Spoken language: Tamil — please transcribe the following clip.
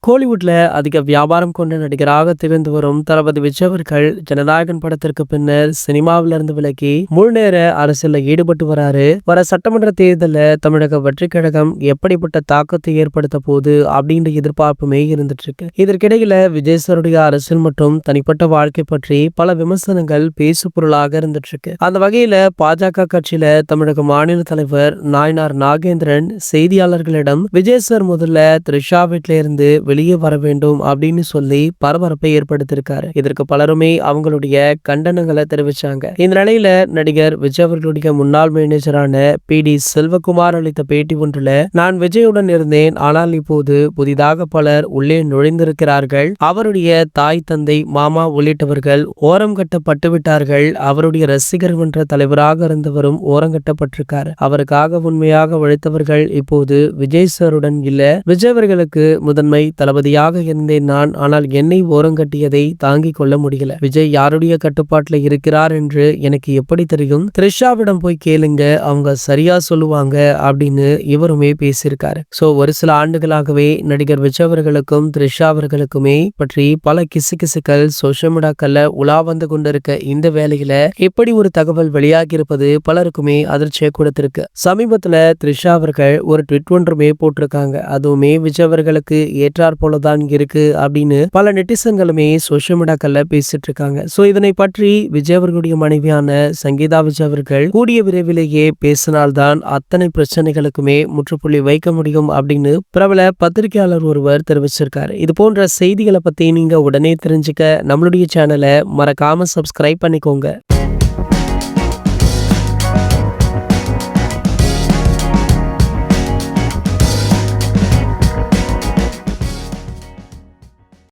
கோலிவுட்ல அதிக வியாபாரம் கொண்ட நடிகராக திகழ்ந்து வரும் தளபதி விஜய் அவர்கள் ஜனநாயகன் படத்திற்கு பின்னர் சினிமாவில இருந்து விலகி முழுநேர அரசியல்ல ஈடுபட்டு வராரு. வர சட்டமன்ற தேர்தலில் தமிழக வெற்றிக் கழகம் எப்படிப்பட்ட தாக்கத்தை ஏற்படுத்த போகுது அப்படின்ற எதிர்பார்ப்புமே இருந்துட்டு இருக்கு. இதற்கிடையில விஜய் சாருடைய அரசியல் மற்றும் தனிப்பட்ட வாழ்க்கை பற்றி பல விமர்சனங்கள் பேசு பொருளாக இருந்துட்டு இருக்கு. அந்த வகையில பாஜக கட்சியில தமிழக மாநில தலைவர் நாயனார் நாகேந்திரன் செய்தியாளர்களிடம் விஜய் சார் முதல்ல த்ரிஷா வீட்டில இருந்து வெளியே வர வேண்டும் அப்படின்னு சொல்லி பரபரப்பை ஏற்படுத்தியிருக்காரு. இதற்கு பலருமே அவங்களுடைய கண்டனங்களை தெரிவிச்சாங்க. இந்த நிலையில நடிகர் விஜய் அவர்களுடைய முன்னாள் மேனேஜரான PD செல்வகுமார் அளித்த பேட்டி ஒன்றுல, நான் விஜயுடன் இருந்தேன், ஆனால் இப்போது புதிதாக பலர் உள்ளே நுழைந்திருக்கிறார்கள். அவருடைய தாய் தந்தை மாமா உள்ளிட்டவர்கள் ஓரம் கட்டப்பட்டு விட்டார்கள். அவருடைய ரசிகர் மன்ற தலைவராக இருந்தவரும் ஓரங்கட்டப்பட்டிருக்காரு. அவருக்காக உண்மையாக உழைத்தவர்கள் இப்போது விஜய் சாருடன் இல்ல. விஜய் அவர்களுக்கு முதன்மை தளபதியாக இருந்தேன் நான், ஆனால் என்னை ஓரங்கட்டியதை தாங்கிக் கொள்ள முடியல. விஜய் யாருடைய கட்டுப்பாட்டுல இருக்கிறார் என்று எனக்கு எப்படி தெரியும்? த்ரிஷாவிடம் போய் கேளுங்க, அவங்க சரியா சொல்லுவாங்க அப்படின்னு இவருமே பேசியிருக்காரு. சோ ஒரு சில ஆண்டுகளாகவே நடிகர் விஜய் அவர்களுக்கும் த்ரிஷா அவர்களுக்குமே பற்றி பல கிசுகிசுக்கள் சோசியல் மீடியாக்கள்ல உலா வந்து கொண்டிருக்க இந்த வேளையில இப்படி ஒரு தகவல் வெளியாகி இருப்பது பலருக்குமே அதிர்ச்சியை கொடுத்திருக்கு. சமீபத்துல த்ரிஷா அவர்கள் ஒரு ட்வீட் ஒன்றுமே போட்டிருக்காங்க. அதுவுமே விஜய் அவர்களுக்கு ஏற்றார் போலதான் இருக்கு அப்படின்னு பல நெட்டிசன்களுமே சோசியல் மீடியாக்கள்ல பேசிட்டு இருக்காங்க. சோ இதனை பற்றி விஜய் அவர்களுடைய மனைவியான சங்கீதா விஜய் அவர்கள் கூடிய விரைவிலேயே பேசினால்தான் அத்தனை பிரச்சனைகளுக்குமே முற்றுப்புள்ளி வைக்க முடியும் அப்படின்னு பிரபல பத்திரிகையாளர் ஒருவர் தெரிவிச்சிருக்காரு. இது போன்ற செய்திகளை பத்தி நீங்க உடனே தெரிஞ்சுக்க நம்மளுடைய சேனலை மறக்காம சப்ஸ்கிரைப் பண்ணிக்கோங்க.